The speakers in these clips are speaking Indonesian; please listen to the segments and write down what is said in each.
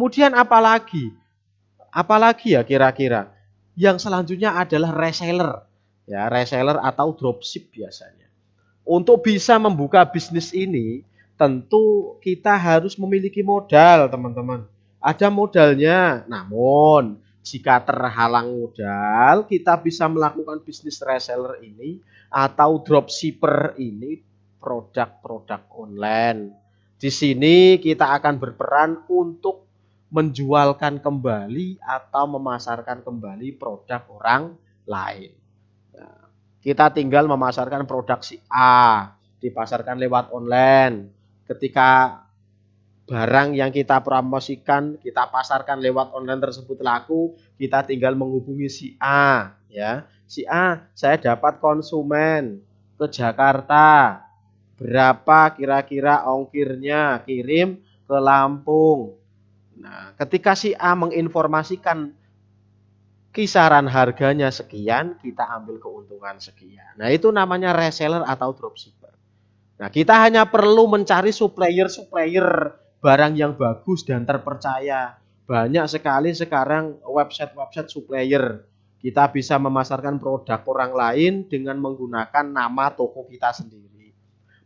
Kemudian apalagi? Apalagi ya kira-kira? Yang selanjutnya adalah reseller. Ya, reseller atau dropship biasanya. Untuk bisa membuka bisnis ini, tentu kita harus memiliki modal, teman-teman. Ada modalnya, namun jika terhalang modal, kita bisa melakukan bisnis reseller ini atau dropshipper ini, produk-produk online. Di sini kita akan berperan untuk menjualkan kembali atau memasarkan kembali produk orang lain. Nah, kita tinggal memasarkan produk si A, dipasarkan lewat online. Ketika barang yang kita promosikan, kita pasarkan lewat online tersebut laku, kita tinggal menghubungi si A, ya. Si A, saya dapat konsumen ke Jakarta. Berapa kira-kira ongkirnya kirim ke Lampung? Nah, ketika si A menginformasikan kisaran harganya sekian, kita ambil keuntungan sekian. Nah, itu namanya reseller atau dropshipper. Nah, kita hanya perlu mencari supplier-supplier barang yang bagus dan terpercaya. Banyak sekali sekarang website-website supplier. Kita bisa memasarkan produk orang lain dengan menggunakan nama toko kita sendiri.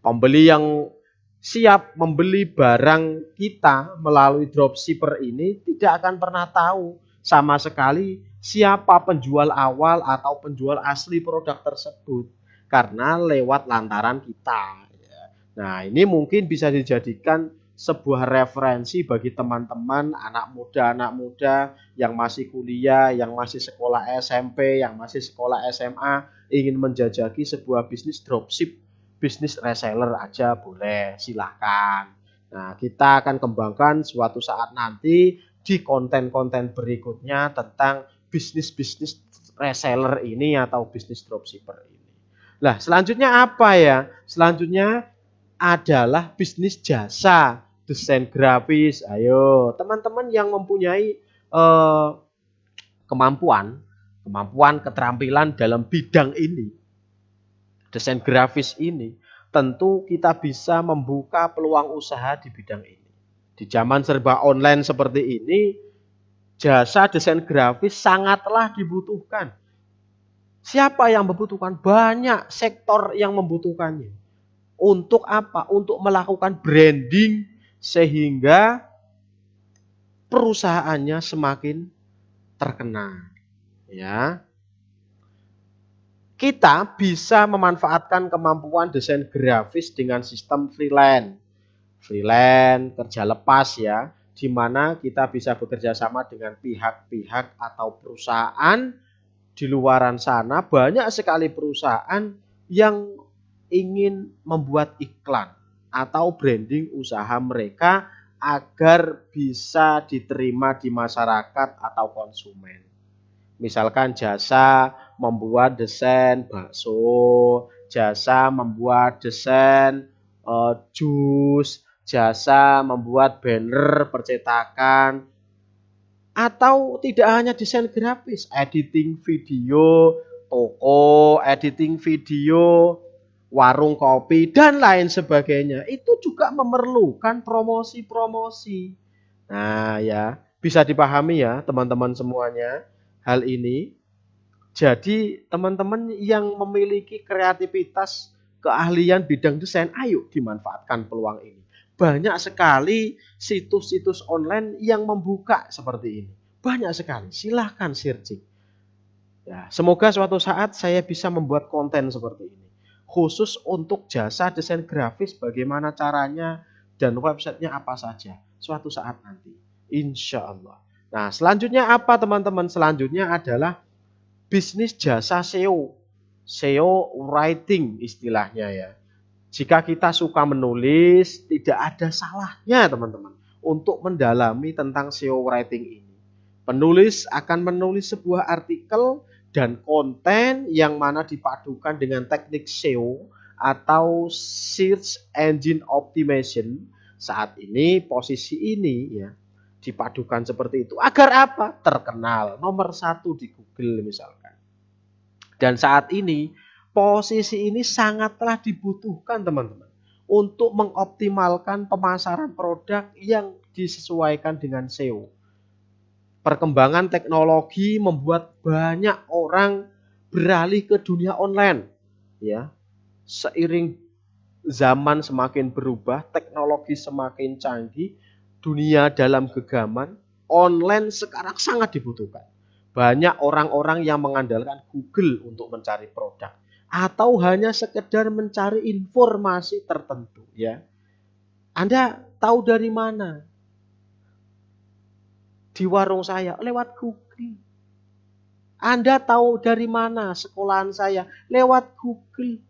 Pembeli yang siap membeli barang kita melalui dropshipper ini tidak akan pernah tahu sama sekali siapa penjual awal atau penjual asli produk tersebut karena lewat lantaran kita. Nah, ini mungkin bisa dijadikan sebuah referensi bagi teman-teman anak muda yang masih kuliah, yang masih sekolah SMP, yang masih sekolah SMA, ingin menjajaki sebuah bisnis dropship, bisnis reseller aja boleh, silahkan. Nah, kita akan kembangkan suatu saat nanti di konten-konten berikutnya tentang bisnis-bisnis reseller ini atau bisnis dropshipper ini. Nah, selanjutnya apa ya? Selanjutnya adalah bisnis jasa desain grafis. Ayo, teman-teman yang mempunyai kemampuan, keterampilan dalam bidang ini, desain grafis ini, tentu kita bisa membuka peluang usaha di bidang ini. Di zaman serba online seperti ini, jasa desain grafis sangatlah dibutuhkan. Siapa yang membutuhkan? Banyak sektor yang membutuhkannya. Untuk apa? Untuk melakukan branding sehingga perusahaannya semakin terkenal. Ya. Kita bisa memanfaatkan kemampuan desain grafis dengan sistem freelance. Freelance, kerja lepas ya, di mana kita bisa bekerja sama dengan pihak-pihak atau perusahaan di luaran sana. Banyak sekali perusahaan yang ingin membuat iklan atau branding usaha mereka agar bisa diterima di masyarakat atau konsumen. Misalkan jasa membuat desain bakso, jasa membuat desain jus, jasa membuat banner percetakan, atau tidak hanya desain grafis, editing video, toko, editing video, warung kopi, dan lain sebagainya. Itu juga memerlukan promosi-promosi. Nah ya, bisa dipahami ya teman-teman semuanya hal ini. Jadi teman-teman yang memiliki kreativitas, keahlian bidang desain, ayo dimanfaatkan peluang ini. Banyak sekali situs-situs online yang membuka seperti ini. Banyak sekali, silahkan searching. Ya, semoga suatu saat saya bisa membuat konten seperti ini. Khusus untuk jasa desain grafis, bagaimana caranya, dan websitenya apa saja. Suatu saat nanti, insya Allah. Nah, selanjutnya apa teman-teman? Selanjutnya adalah bisnis jasa SEO. SEO writing istilahnya ya. Jika kita suka menulis, tidak ada salahnya teman-teman untuk mendalami tentang SEO writing ini. Penulis akan menulis sebuah artikel dan konten yang mana dipadukan dengan teknik SEO atau Search Engine Optimization. Saat ini posisi ini ya dipadukan seperti itu. Agar apa? Terkenal nomor 1 di Google misalkan. Dan saat ini posisi ini sangatlah dibutuhkan teman-teman untuk mengoptimalkan pemasaran produk yang disesuaikan dengan SEO. Perkembangan teknologi membuat banyak orang beralih ke dunia online. Ya, seiring zaman semakin berubah, teknologi semakin canggih, dunia dalam genggaman, online sekarang sangat dibutuhkan. Banyak orang-orang yang mengandalkan Google untuk mencari produk atau hanya sekedar mencari informasi tertentu, ya. Anda tahu dari mana? Di warung saya lewat Google. Anda tahu dari mana sekolahan saya? Lewat Google.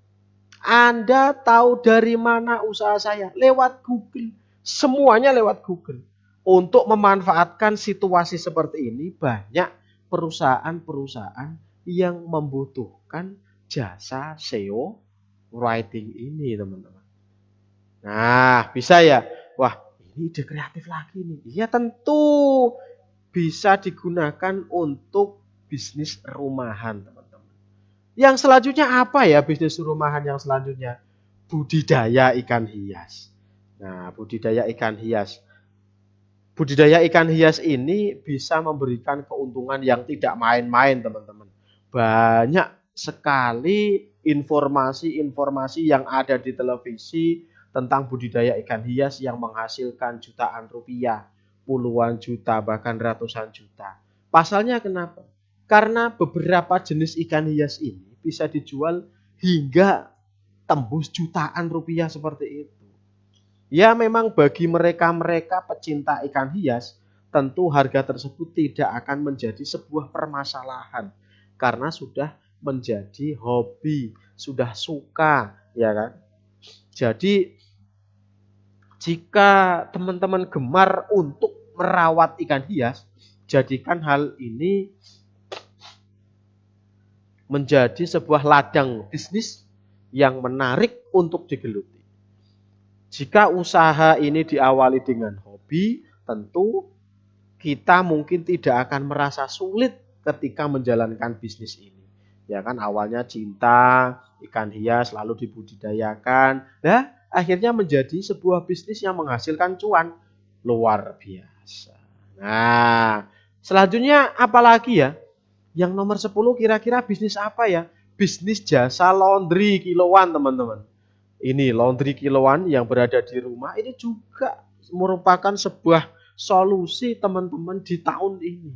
Anda tahu dari mana usaha saya? Lewat Google. Semuanya lewat Google. Untuk memanfaatkan situasi seperti ini, banyak perusahaan-perusahaan yang membutuhkan jasa SEO writing ini, teman-teman. Nah, bisa ya? Wah, ini ide kreatif lagi nih. Iya, tentu bisa digunakan untuk bisnis rumahan, teman-teman. Yang selanjutnya apa ya bisnis rumahan yang selanjutnya? Budidaya ikan hias. Nah, budidaya ikan hias. Budidaya ikan hias ini bisa memberikan keuntungan yang tidak main-main, teman-teman. Banyak sekali informasi-informasi yang ada di televisi tentang budidaya ikan hias yang menghasilkan jutaan rupiah, puluhan juta, bahkan ratusan juta. Pasalnya kenapa? Karena beberapa jenis ikan hias ini bisa dijual hingga tembus jutaan rupiah seperti itu. Ya memang bagi mereka-mereka pecinta ikan hias, tentu harga tersebut tidak akan menjadi sebuah permasalahan karena sudah menjadi hobi, sudah suka, ya kan? Jadi jika teman-teman gemar untuk merawat ikan hias, jadikan hal ini menjadi sebuah ladang bisnis yang menarik untuk digeluti. Jika usaha ini diawali dengan hobi, tentu kita mungkin tidak akan merasa sulit ketika menjalankan bisnis ini. Ya kan awalnya cinta, ikan hias lalu dibudidayakan. Nah, akhirnya menjadi sebuah bisnis yang menghasilkan cuan luar biasa. Nah, selanjutnya apa lagi ya? Yang nomor 10 kira-kira bisnis apa ya? Bisnis jasa laundry kiloan, teman-teman. Ini laundry kiloan yang berada di rumah ini juga merupakan sebuah solusi teman-teman di tahun ini.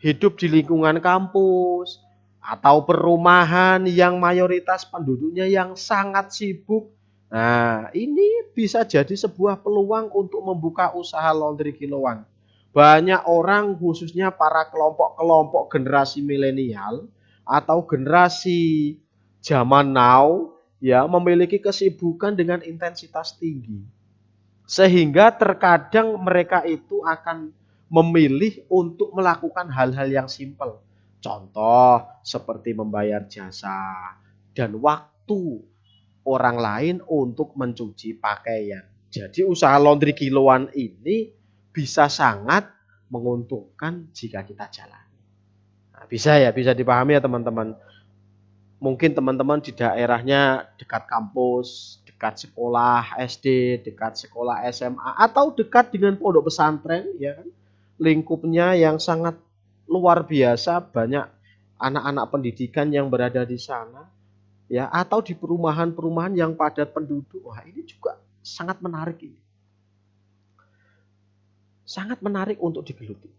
Hidup di lingkungan kampus atau perumahan yang mayoritas penduduknya yang sangat sibuk. Nah, ini bisa jadi sebuah peluang untuk membuka usaha laundry kiloan. Banyak orang khususnya para kelompok-kelompok generasi milenial atau generasi zaman now ya memiliki kesibukan dengan intensitas tinggi. Sehingga terkadang mereka itu akan memilih untuk melakukan hal-hal yang simpel. Contoh seperti membayar jasa dan waktu orang lain untuk mencuci pakaian. Jadi usaha laundry kiloan ini bisa sangat menguntungkan jika kita jalani. Nah, bisa ya, bisa dipahami ya teman-teman. Mungkin teman-teman di daerahnya dekat kampus, dekat sekolah SD, dekat sekolah SMA, atau dekat dengan pondok pesantren, ya kan? Lingkupnya yang sangat luar biasa, banyak anak-anak pendidikan yang berada di sana, ya, atau di perumahan-perumahan yang padat penduduk. Wah, ini juga sangat menarik ini. Sangat menarik untuk digeluti.